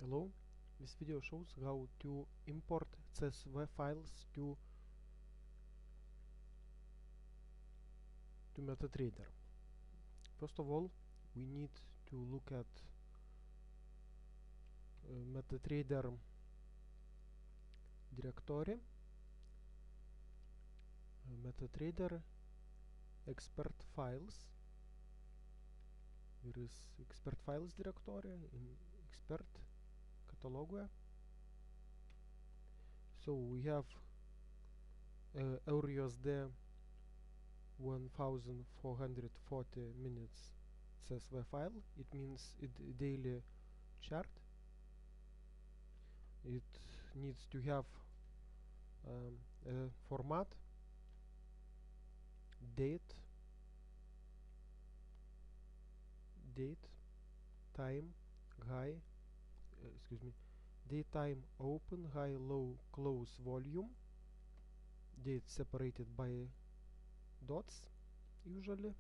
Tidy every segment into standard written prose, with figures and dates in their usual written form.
Hello, this video shows how to import CSV files to MetaTrader. First of all, we need to look at MetaTrader directory, MetaTrader expert files. There is expert files directory in expert catalog. So we have EURUSD 1440 minutes CSV file. It means a daily chart. It needs to have a format, date, time, high, date, time, open, high, low, close, volume, date separated by dots usually.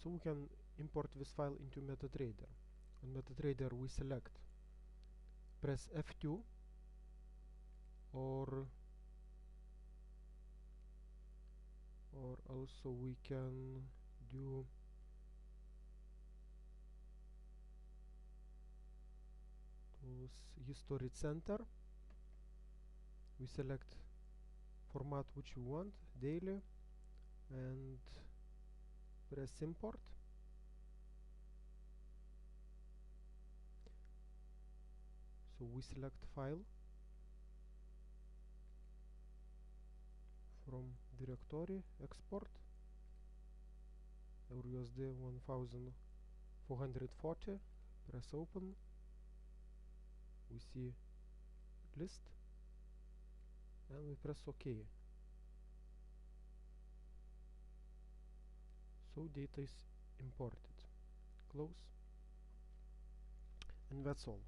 So we can import this file into MetaTrader. On MetaTrader we select, press F2, or also we can do History Center. We select format which we want, daily, and press import. So we select file from directory, export, EURUSD 1440, press open. We see list and we press OK. So data is imported. Close. And that's all.